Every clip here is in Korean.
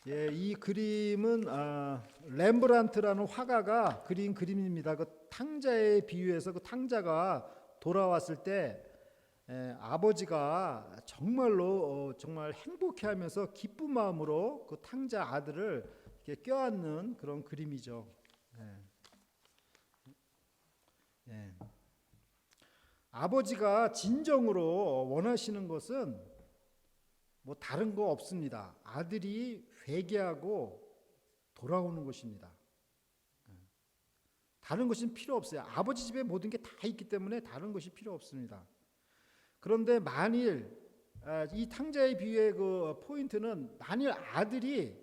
예, 이 그림은 렘브란트라는 화가가 그린 그림입니다. 그 탕자에 비유해서 그 탕자가 돌아왔을 때 아버지가 정말로 정말 행복해하면서 기쁜 마음으로 그 탕자 아들을 이렇게 껴안는 그런 그림이죠. 예. 예. 아버지가 진정으로 원하시는 것은 뭐 다른 거 없습니다. 아들이 회개하고 돌아오는 것입니다. 다른 것은 필요 없어요. 아버지 집에 모든 게 다 있기 때문에 다른 것이 필요 없습니다. 그런데 만일 이 탕자의 비유의 그 포인트는 만일 아들이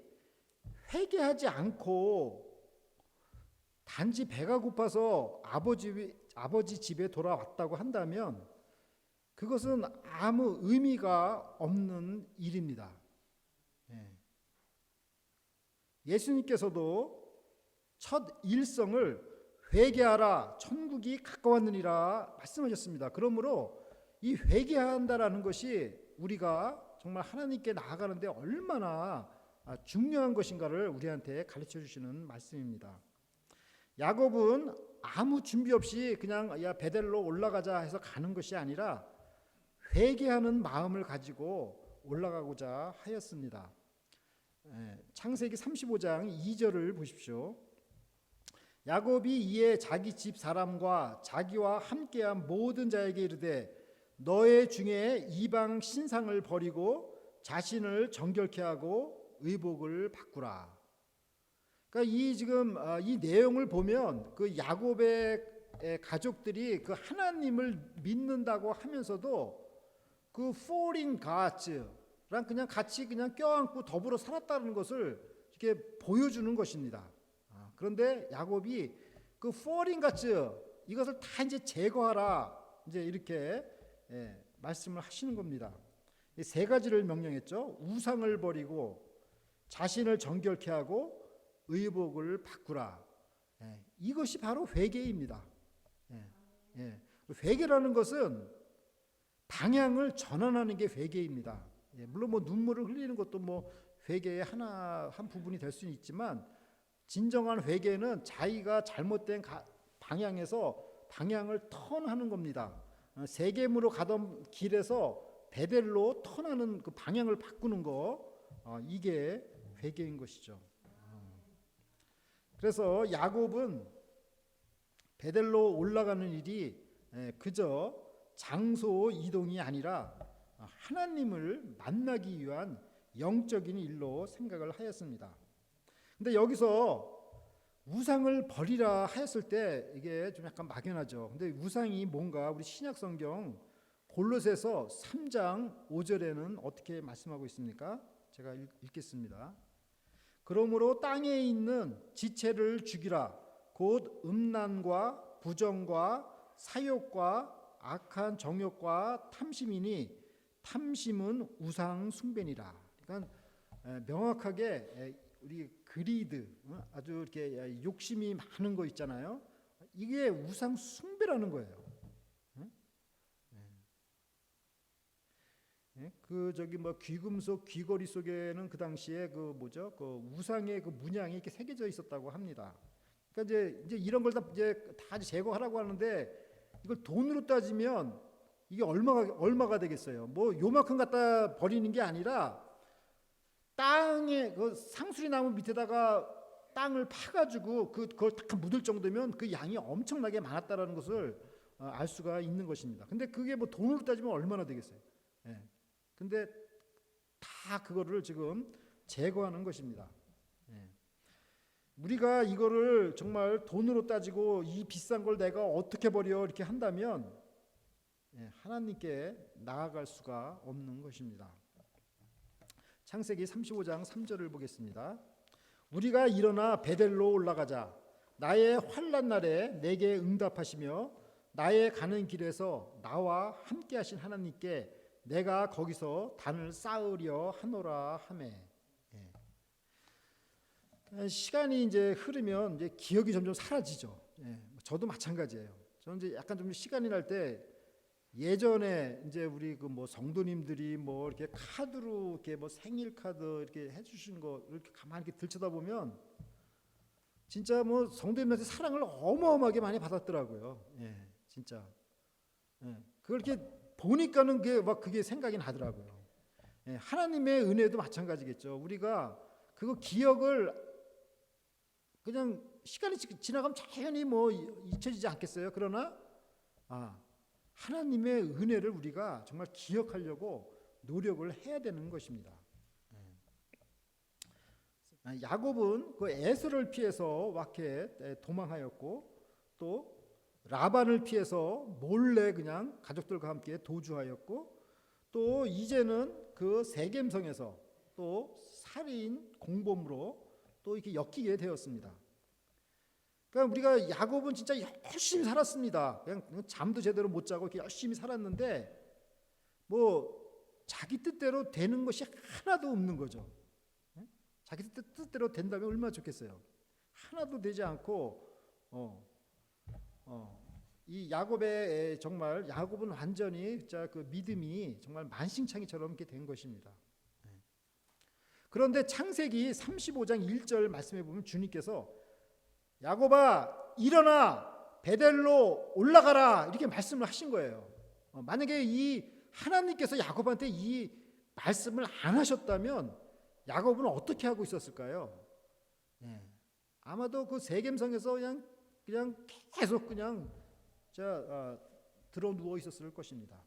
회개하지 않고 단지 배가 고파서 아버지 집에 돌아왔다고 한다면 그것은 아무 의미가 없는 일입니다. 예수님께서도 첫 일성을 회개하라 천국이 가까웠느니라 말씀하셨습니다. 그러므로 이 회개한다라는 것이 우리가 정말 하나님께 나아가는데 얼마나 중요한 것인가를 우리한테 가르쳐 주시는 말씀입니다. 야곱은 아무 준비 없이 그냥 야 베델로 올라가자 해서 가는 것이 아니라 회개하는 마음을 가지고 올라가고자 하였습니다. 창세기 35장 2절을 보십시오. 야곱이 이에 자기 집 사람과 자기와 함께한 모든 자에게 이르되 너의 중에 이방 신상을 버리고 자신을 정결케 하고 의복을 바꾸라. 그러니까 이 내용을 보면 그 야곱의 가족들이 그 하나님을 믿는다고 하면서도 그 falling gods랑 그냥 같이 그냥 껴안고 더불어 살았다는 것을 이렇게 보여주는 것입니다. 그런데 야곱이 그 falling gods 이것을 다 이제 제거하라 이제 이렇게 말씀을 하시는 겁니다. 세 가지를 명령했죠. 우상을 버리고 자신을 정결케 하고 의복을 바꾸라. 이것이 바로 회개입니다. 회개라는 것은 방향을 전환하는 게 회개입니다. 물론 뭐 눈물을 흘리는 것도 뭐 회개의 한 부분이 될 수는 있지만 진정한 회개는 자기가 잘못된 방향에서 방향을 턴하는 겁니다. 세겜으로 가던 길에서 베델로 턴하는 그 방향을 바꾸는 거 이게 회개인 것이죠. 그래서 야곱은 베델로 올라가는 일이 그저 장소 이동이 아니라 하나님을 만나기 위한 영적인 일로 생각을 하였습니다. 근데 여기서 우상을 버리라 하였을 때 이게 좀 약간 막연하죠. 근데 우상이 뭔가 우리 신약 성경 골로새서 3장 5절에는 어떻게 말씀하고 있습니까? 제가 읽겠습니다. 그러므로 땅에 있는 지체를 죽이라. 곧 음란과 부정과 사욕과 악한 정욕과 탐심이니 탐심은 우상 숭배니라. 그러니까 명확하게 우리 그리드 아주 이렇게 욕심이 많은 거 있잖아요. 이게 우상 숭배라는 거예요. 그 저기 뭐 귀금속 귀걸이 속에는 그 당시에 그 뭐죠? 그 우상의 그 문양이 이렇게 새겨져 있었다고 합니다. 그러니까 이제 이런 걸 다 제거하라고 하는데 이걸 돈으로 따지면 이게 얼마가 되겠어요? 뭐 요만큼 갖다 버리는 게 아니라 땅에 그 상수리 나무 밑에다가 땅을 파가지고 그걸 딱 묻을 정도면 그 양이 엄청나게 많았다라는 것을 알 수가 있는 것입니다. 근데 그게 뭐 돈으로 따지면 얼마나 되겠어요? 근데 다 그거를 지금 제거하는 것입니다. 우리가 이거를 정말 돈으로 따지고 이 비싼 걸 내가 어떻게 버려 이렇게 한다면 하나님께 나아갈 수가 없는 것입니다. 창세기 35장 3절을 보겠습니다. 우리가 일어나 베델로 올라가자. 나의 환난 날에 내게 응답하시며 나의 가는 길에서 나와 함께 하신 하나님께 내가 거기서 단을 쌓으려 하노라 하매. 시간이 이제 흐르면 이제 기억이 점점 사라지죠. 저도 마찬가지예요. 저는 이제 약간 좀 시간이 날 때 예전에 이제 우리 그 뭐 성도님들이 뭐 이렇게 카드로 이렇게 뭐 생일 카드 이렇게 해주신 거 이렇게 가만히 이렇게 들여다보면 진짜 뭐 성도님한테 사랑을 어마어마하게 많이 받았더라고요. 예, 진짜. 예, 그걸 이렇게 보니까는 그게 막 그게 생각이 나더라고요. 예, 하나님의 은혜도 마찬가지겠죠. 우리가 그거 기억을 그냥 시간이 지나가면 자연히 뭐 잊혀지지 않겠어요. 그러나 하나님의 은혜를 우리가 정말 기억하려고 노력을 해야 되는 것입니다. 야곱은 그 에서를 피해서 왁에 도망하였고 또 라반을 피해서 몰래 그냥 가족들과 함께 도주하였고 또 이제는 그 세겜성에서 또 살인 공범으로 또 이렇게 엮이게 되었습니다. 그러니까 우리가 야곱은 진짜 열심히 살았습니다. 그냥 잠도 제대로 못 자고 이렇게 열심히 살았는데 뭐 자기 뜻대로 되는 것이 하나도 없는 거죠. 자기 뜻대로 된다면 얼마나 좋겠어요. 하나도 되지 않고 이 야곱의 정말 야곱은 완전히 진짜 그 믿음이 정말 만신창이처럼 이렇게 된 것입니다. 그런데 창세기 35장 1절 말씀해 보면 주님께서 야곱아 일어나 베델로 올라가라 이렇게 말씀을 하신 거예요. 만약에 이 하나님께서 야곱한테 이 말씀을 안 하셨다면 야곱은 어떻게 하고 있었을까요? 아마도 그 세겜성에서 그냥 계속 그냥 들어 누워 있었을 것입니다.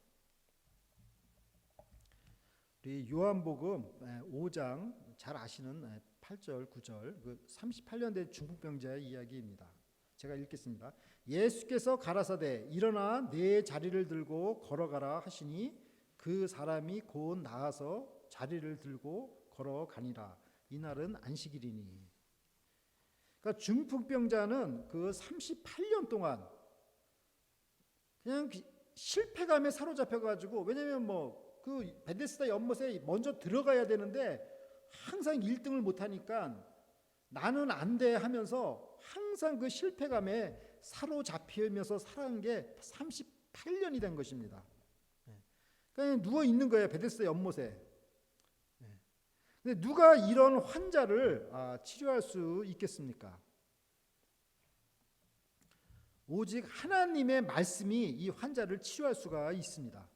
우리 요한복음 5장 잘 아시는 8절 9절 그 38년 된 중풍병자의 이야기입니다. 제가 읽겠습니다. 예수께서 가라사대 일어나 내 자리를 들고 걸어가라 하시니 그 사람이 곧 나아서 자리를 들고 걸어가니라. 이날은 안식일이니. 그러니까 중풍병자는 그 38년 동안 그냥 실패감에 사로잡혀 가지고 왜냐면 뭐 그 베데스다 연못에 먼저 들어가야 되는데 항상 1등을 못 하니까 나는 안 돼 하면서 항상 그 실패감에 사로잡히면서 살아간 게 38년이 된 것입니다. 그러니까 누워 있는 거예요. 베데스다 연못에. 근데 누가 이런 환자를 치료할 수 있겠습니까? 오직 하나님의 말씀이 이 환자를 치료할 수가 있습니다.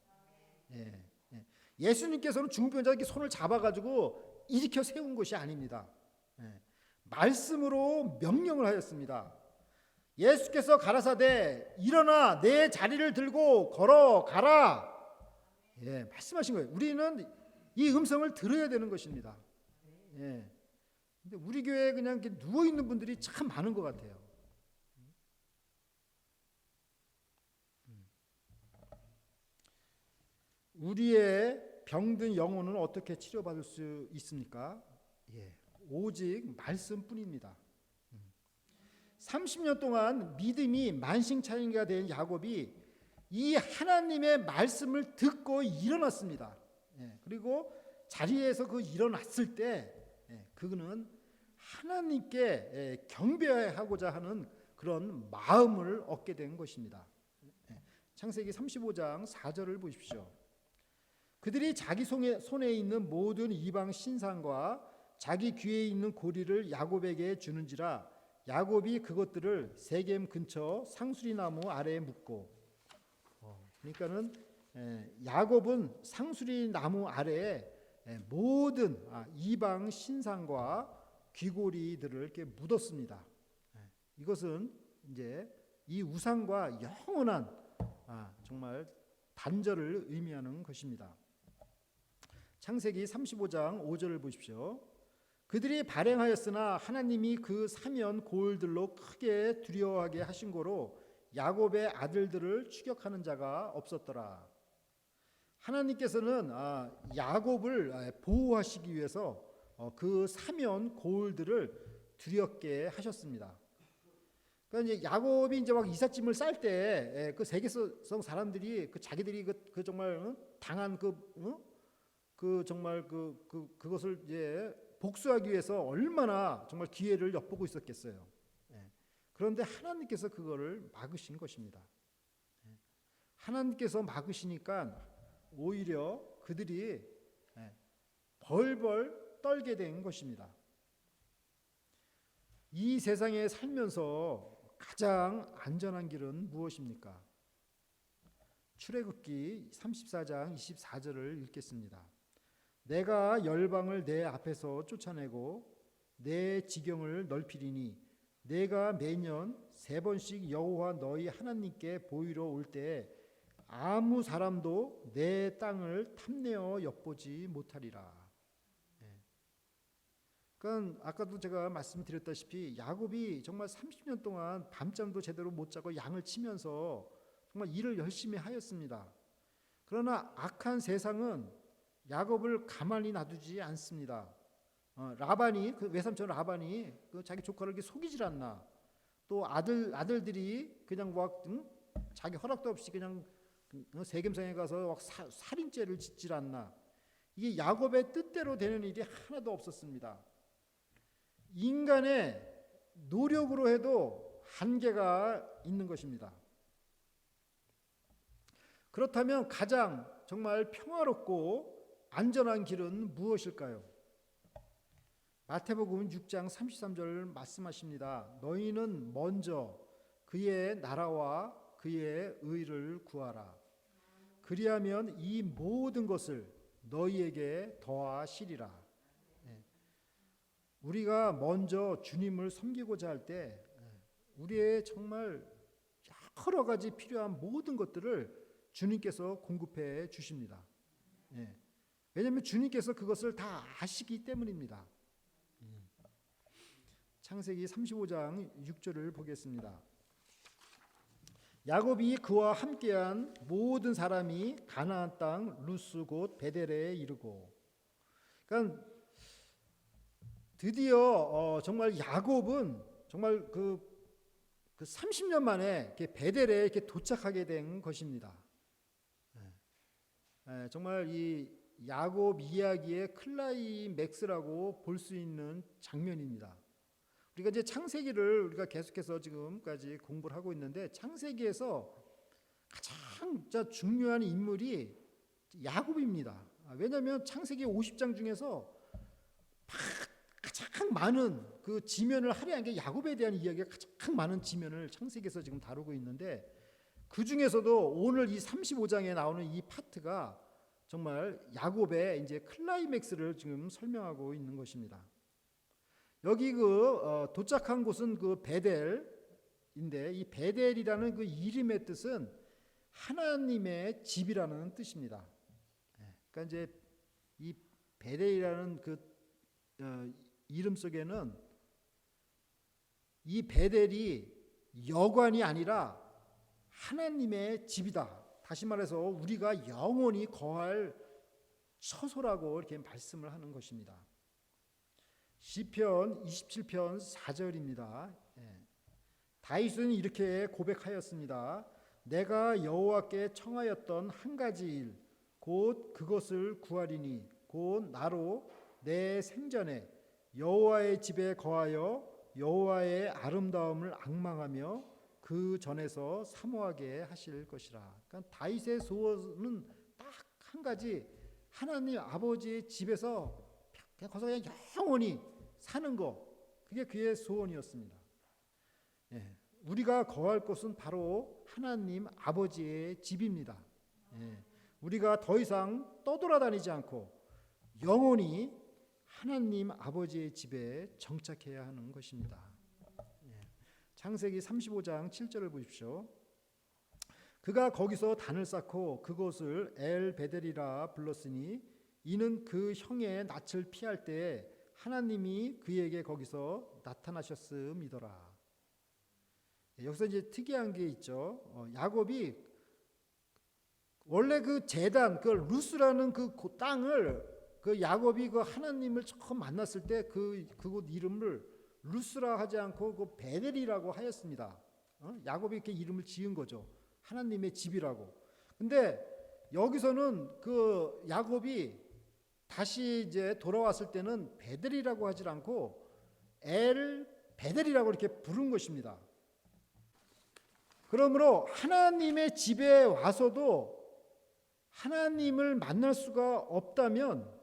예수님께서는 중풍병자에게 손을 잡아가지고 일으켜 세운 것이 아닙니다. 말씀으로 명령을 하였습니다. 예수께서 가라사대 일어나 내 자리를 들고 걸어가라. 말씀하신 거예요. 우리는 이 음성을 들어야 되는 것입니다. 근데 우리 교회에 그냥 이렇게 누워 있는 분들이 참 많은 것 같아요. 우리의 병든 영혼은 어떻게 치료받을 수 있습니까? 오직 말씀뿐입니다. 30년 동안 믿음이 만신창이가 된 야곱이 이 하나님의 말씀을 듣고 일어났습니다. 그리고 자리에서 그 일어났을 때 그는 하나님께 경배하고자 하는 그런 마음을 얻게 된 것입니다. 창세기 35장 4절을 보십시오. 그들이 자기 손에 있는 모든 이방 신상과 자기 귀에 있는 고리를 야곱에게 주는지라 야곱이 그것들을 세겜 근처 상수리 나무 아래에 묻고 그러니까는 야곱은 상수리 나무 아래에 모든 이방 신상과 귀고리들을 이렇게 묻었습니다. 이것은 이제 이 우상과 영원한 정말 단절을 의미하는 것입니다. 창세기 35장 5절을 보십시오. 그들이 발행하였으나 하나님이 그 사면 고을들로 크게 두려워하게 하신 거로 야곱의 아들들을 추격하는 자가 없었더라. 하나님께서는 야곱을 보호하시기 위해서 그 사면 고을들을 두렵게 하셨습니다. 그러니까 이제 야곱이 이제 막 이삿짐을 쌀 때 그 세계성 사람들이 그 자기들이 그 정말 당한 그 정말 그것을 이제 복수하기 위해서 얼마나 정말 기회를 엿보고 있었겠어요. 그런데 하나님께서 그거를 막으신 것입니다. 하나님께서 막으시니까 오히려 그들이 벌벌 떨게 된 것입니다. 이 세상에 살면서 가장 안전한 길은 무엇입니까? 출애굽기 34장 24절을 읽겠습니다. 내가 열방을 내 앞에서 쫓아내고 내 지경을 넓히리니 내가 매년 3번씩 여호와 너희 하나님께 보이러 올 때 아무 사람도 내 땅을 탐내어 엿보지 못하리라. 그러니까 아까도 제가 말씀드렸다시피 야곱이 정말 30년 동안 밤잠도 제대로 못 자고 양을 치면서 정말 일을 열심히 하였습니다. 그러나 악한 세상은 야곱을 가만히 놔두지 않습니다. 라반이 그 외삼촌 라반이 그 자기 조카를 이렇게 속이질 않나. 또 아들들이 그냥 막 자기 허락도 없이 그냥 세겜성에 가서 막 살인죄를 짓질 않나. 이게 야곱의 뜻대로 되는 일이 하나도 없었습니다. 인간의 노력으로 해도 한계가 있는 것입니다. 그렇다면 가장 정말 평화롭고 안전한 길은 무엇일까요? 마태복음 6장 33절 말씀하십니다. 너희는 먼저 그의 나라와 그의 의를 구하라. 그리하면 이 모든 것을 너희에게 더하시리라. 우리가 먼저 주님을 섬기고자 할 때 우리의 정말 여러 가지 필요한 모든 것들을 주님께서 공급해 주십니다. 왜냐하면 주님께서 그것을 다 아시기 때문입니다. 창세기 35장 6절을 보겠습니다. 야곱이 그와 함께한 모든 사람이 가나안 땅 루스 곧 베델에 이르고, 그러니까 드디어 정말 야곱은 정말 그 30년 만에 이렇게 베델에 이렇게 도착하게 된 것입니다. 정말 이 야곱 이야기의 클라이맥스라고 볼 수 있는 장면입니다. 우리가 이제 창세기를 우리가 계속해서 지금까지 공부를 하고 있는데 창세기에서 가장 중요한 인물이 야곱입니다. 왜냐하면 창세기 50장 중에서 가장 많은 그 지면을 할애한 게 야곱에 대한 이야기가 가장 많은 지면을 창세기에서 지금 다루고 있는데, 그 중에서도 오늘 이 35장에 나오는 이 파트가 정말 야곱의 이제 클라이맥스를 지금 설명하고 있는 것입니다. 여기 도착한 곳은 그 베델인데, 이 베델이라는 그 이름의 뜻은 하나님의 집이라는 뜻입니다. 그러니까 이제 이 베델이라는 그 이름 속에는 이 베델이 여관이 아니라 하나님의 집이다. 다시 말해서 우리가 영원히 거할 처소라고 이렇게 말씀을 하는 것입니다. 시편 27편 4절입니다. 다윗은 이렇게 고백하였습니다. 내가 여호와께 청하였던 한 가지 일, 곧 그것을 구하리니 곧 나로 내 생전에 여호와의 집에 거하여 여호와의 아름다움을 앙망하며 그 전에서 사모하게 하실 것이라. 그러니까 다윗의 소원은 딱 한 가지, 하나님 아버지의 집에서 거기서 그냥 영원히 사는 거, 그게 그의 소원이었습니다. 우리가 거할 곳은 바로 하나님 아버지의 집입니다. 우리가 더 이상 떠돌아다니지 않고 영원히 하나님 아버지의 집에 정착해야 하는 것입니다. 창세기 35장 7절을 보십시오. 그가 거기서 단을 쌓고 그곳을 엘 베델이라 불렀으니 이는 그 형의 낯을 피할 때 하나님이 그에게 거기서 나타나셨음이더라. 여기서 이제 특이한 게 있죠. 야곱이 원래 그 제단, 그 루스라는 그 땅을 그 야곱이 그 하나님을 처음 만났을 때 그곳 이름을 루스라 하지 않고 그 베델이라고 하였습니다. 야곱이 이렇게 이름을 지은 거죠. 하나님의 집이라고. 근데 여기서는 그 야곱이 다시 이제 돌아왔을 때는 베델이라고 하지 않고 엘 베델이라고 이렇게 부른 것입니다. 그러므로 하나님의 집에 와서도 하나님을 만날 수가 없다면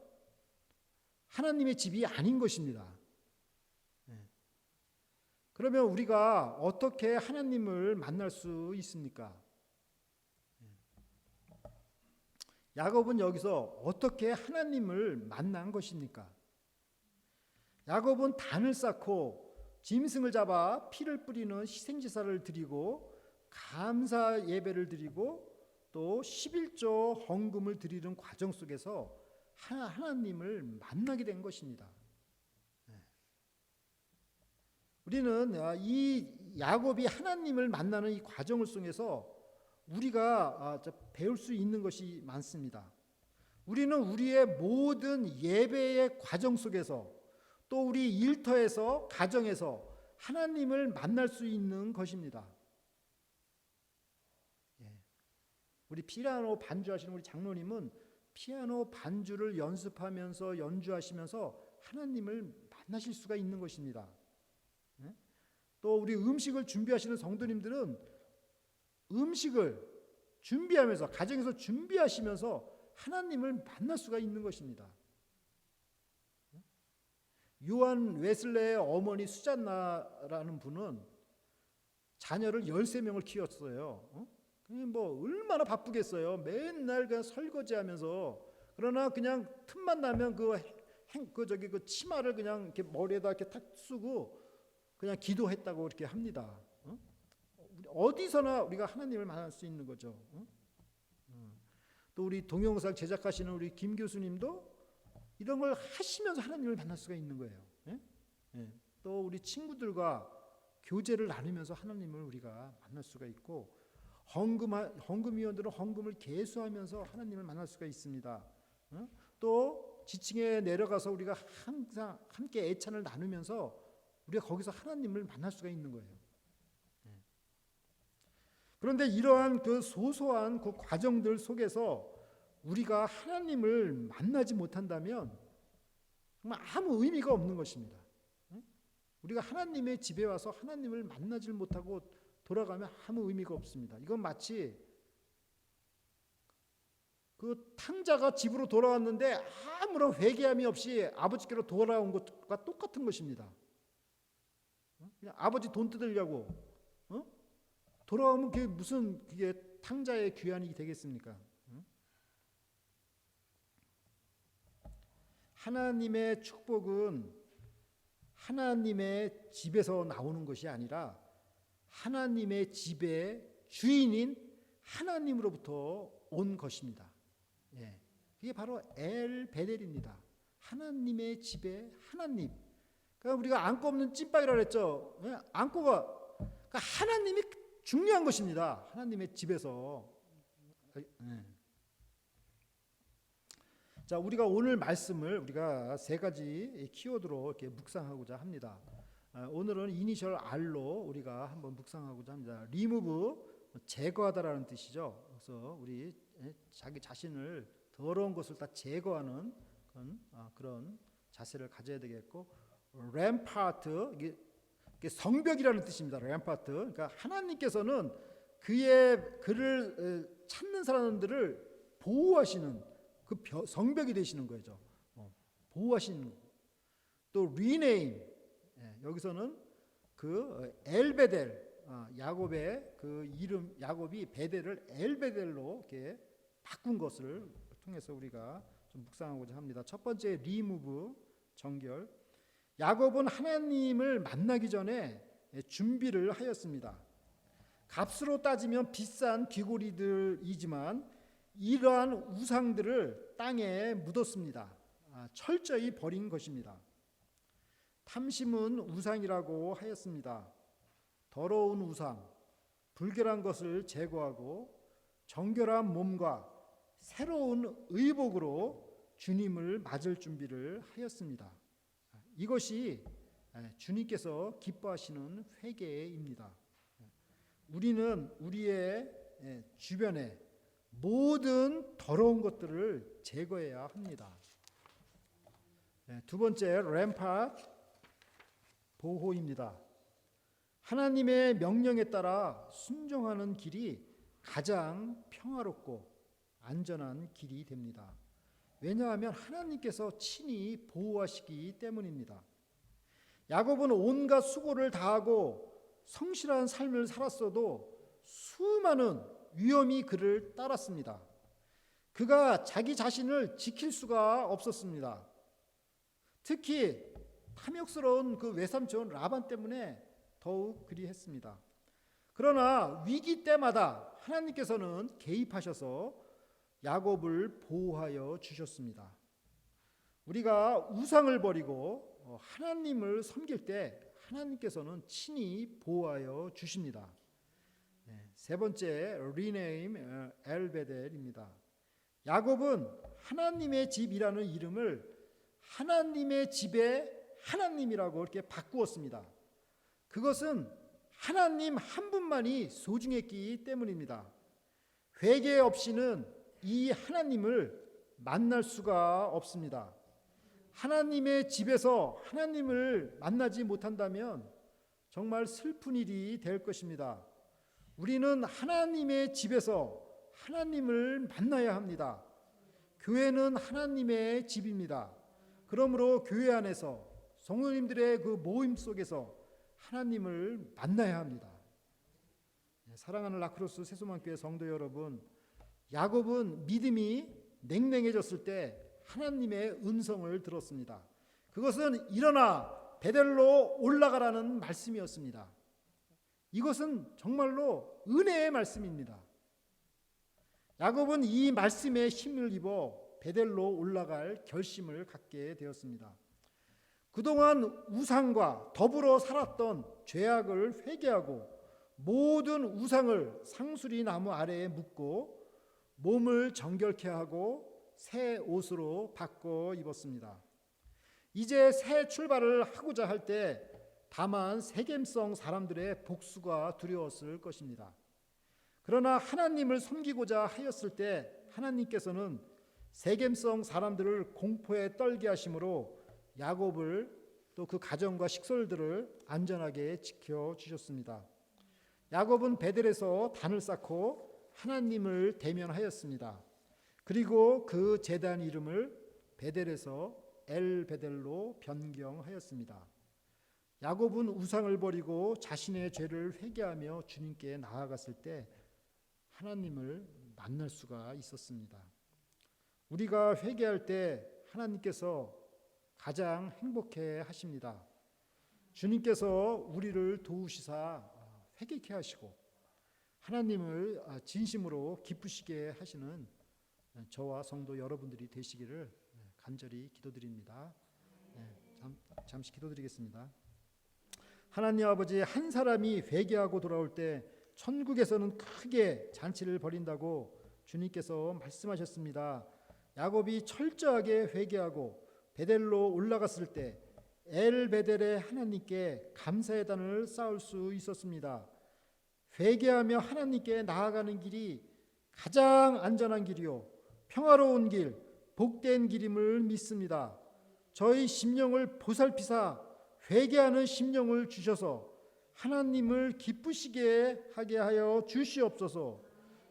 하나님의 집이 아닌 것입니다. 그러면 우리가 어떻게 하나님을 만날 수 있습니까? 야곱은 여기서 어떻게 하나님을 만난 것입니까? 야곱은 단을 쌓고 짐승을 잡아 피를 뿌리는 희생제사를 드리고 감사 예배를 드리고 또 11조 헌금을 드리는 과정 속에서 하나님을 만나게 된 것입니다. 우리는 이 야곱이 하나님을 만나는 이 과정을 통해서 우리가 배울 수 있는 것이 많습니다. 우리는 우리의 모든 예배의 과정 속에서 또 우리 일터에서 가정에서 하나님을 만날 수 있는 것입니다. 우리 피아노 반주하시는 우리 장로님은 피아노 반주를 연습하면서 연주하시면서 하나님을 만나실 수가 있는 것입니다. 또 우리 음식을 준비하시는 성도님들은 음식을 준비하면서 가정에서 준비하시면서 하나님을 만날 수가 있는 것입니다. 요한 웨슬레의 어머니 수잔나라는 분은 자녀를 13명을 키웠어요. 뭐 얼마나 바쁘겠어요. 맨날 그냥 설거지하면서. 그러나 그냥 틈만 나면 그 치마를 그냥 이렇게 머리에다 이렇게 탁 쓰고 그냥 기도했다고 이렇게 합니다. 어디서나 우리가 하나님을 만날 수 있는 거죠. 또 우리 동영상 제작하시는 우리 김 교수님도 이런 걸 하시면서 하나님을 만날 수가 있는 거예요. 또 우리 친구들과 교제를 나누면서 하나님을 우리가 만날 수가 있고 헌금위원들은 헌금을 계수하면서 하나님을 만날 수가 있습니다. 또 지층에 내려가서 우리가 항상 함께 애찬을 나누면서 우리가 거기서 하나님을 만날 수가 있는 거예요. 그런데 이러한 그 소소한 그 과정들 속에서 우리가 하나님을 만나지 못한다면 정말 아무 의미가 없는 것입니다. 우리가 하나님의 집에 와서 하나님을 만나질 못하고 돌아가면 아무 의미가 없습니다. 이건 마치 그 탕자가 집으로 돌아왔는데 아무런 회개함이 없이 아버지께로 돌아온 것과 똑같은 것입니다. 그냥 아버지 돈 뜯으려고 돌아오면 그게 무슨 그게 탕자의 귀환이 되겠습니까? 하나님의 축복은 하나님의 집에서 나오는 것이 아니라 하나님의 집의 주인인 하나님으로부터 온 것입니다. 그게 바로 엘 베델입니다. 하나님의 집의 하나님. 그러니까 우리가 안고 없는 찐빵이라고 했죠. 안고가 그러니까 하나님이 중요한 것입니다. 하나님의 집에서. 자, 우리가 오늘 말씀을 우리가 세 가지 키워드로 이렇게 묵상하고자 합니다. 오늘은 이니셜 R로 우리가 한번 묵상하고자 합니다. 리무브, 제거하다라는 뜻이죠. 그래서 우리 자기 자신을 더러운 것을 다 제거하는 그런 자세를 가져야 되겠고, 램파트, 이게 성벽이라는 뜻입니다. 램파트. 그러니까 하나님께서는 그를 찾는 사람들을 보호하시는 그 성벽이 되시는 거죠. 보호하시는 거. 또 리네임, 여기서는 그 엘베델, 야곱의 그 이름, 야곱이 베델을 엘베델로 이렇게 바꾼 것을 통해서 우리가 좀 묵상하고자 합니다. 첫 번째 리무브, 정결. 야곱은 하나님을 만나기 전에 준비를 하였습니다. 값으로 따지면 비싼 귀고리들이지만 이러한 우상들을 땅에 묻었습니다. 철저히 버린 것입니다. 탐심은 우상이라고 하였습니다. 더러운 우상, 불결한 것을 제거하고 정결한 몸과 새로운 의복으로 주님을 맞을 준비를 하였습니다. 이것이 주님께서 기뻐하시는 회개입니다. 우리는 우리의 주변에 모든 더러운 것들을 제거해야 합니다. 두 번째, 램파트, 보호입니다. 하나님의 명령에 따라 순종하는 길이 가장 평화롭고 안전한 길이 됩니다. 왜냐하면 하나님께서 친히 보호하시기 때문입니다. 야곱은 온갖 수고를 다하고 성실한 삶을 살았어도 수많은 위험이 그를 따랐습니다. 그가 자기 자신을 지킬 수가 없었습니다. 특히 탐욕스러운 그 외삼촌 라반 때문에 더욱 그리했습니다. 그러나 위기 때마다 하나님께서는 개입하셔서 야곱을 보호하여 주셨습니다. 우리가 우상을 버리고 하나님을 섬길 때 하나님께서는 친히 보호하여 주십니다. 세 번째, 리네임 엘베델입니다. 야곱은 하나님의 집이라는 이름을 하나님의 집의 하나님이라고 이렇게 바꾸었습니다. 그것은 하나님 한 분만이 소중했기 때문입니다. 회개 없이는 이 하나님을 만날 수가 없습니다. 하나님의 집에서 하나님을 만나지 못한다면 정말 슬픈 일이 될 것입니다. 우리는 하나님의 집에서 하나님을 만나야 합니다. 교회는 하나님의 집입니다. 그러므로 교회 안에서 성도님들의 그 모임 속에서 하나님을 만나야 합니다. 사랑하는 라크로스 세수만교회 성도 여러분, 야곱은 믿음이 냉랭해졌을 때 하나님의 음성을 들었습니다. 그것은 일어나 베델로 올라가라는 말씀이었습니다. 이것은 정말로 은혜의 말씀입니다. 야곱은 이 말씀에 힘을 입어 베델로 올라갈 결심을 갖게 되었습니다. 그동안 우상과 더불어 살았던 죄악을 회개하고 모든 우상을 상수리 나무 아래에 묻고 몸을 정결케 하고 새 옷으로 바꿔 입었습니다. 이제 새 출발을 하고자 할 때 다만 세겜성 사람들의 복수가 두려웠을 것입니다. 그러나 하나님을 섬기고자 하였을 때 하나님께서는 세겜성 사람들을 공포에 떨게 하심으로 야곱을 또 그 가정과 식솔들을 안전하게 지켜주셨습니다. 야곱은 베델에서 단을 쌓고 하나님을 대면하였습니다. 그리고 그 제단 이름을 베델에서 엘베델로 변경하였습니다. 야곱은 우상을 버리고 자신의 죄를 회개하며 주님께 나아갔을 때 하나님을 만날 수가 있었습니다. 우리가 회개할 때 하나님께서 가장 행복해 하십니다. 주님께서 우리를 도우시사 회개케 하시고 하나님을 진심으로 기쁘시게 하시는 저와 성도 여러분들이 되시기를 간절히 기도드립니다. 잠시 기도드리겠습니다. 하나님 아버지, 한 사람이 회개하고 돌아올 때 천국에서는 크게 잔치를 벌인다고 주님께서 말씀하셨습니다. 야곱이 철저하게 회개하고 베델로 올라갔을 때 엘베델의 하나님께 감사의 단을 쌓을 수 있었습니다. 회개하며 하나님께 나아가는 길이 가장 안전한 길이요 평화로운 길, 복된 길임을 믿습니다. 저희 심령을 보살피사 회개하는 심령을 주셔서 하나님을 기쁘시게 하게 하여 주시옵소서.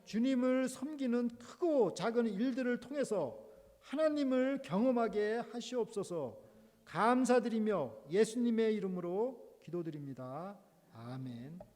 주님을 섬기는 크고 작은 일들을 통해서 하나님을 경험하게 하시옵소서. 감사드리며 예수님의 이름으로 기도드립니다. 아멘.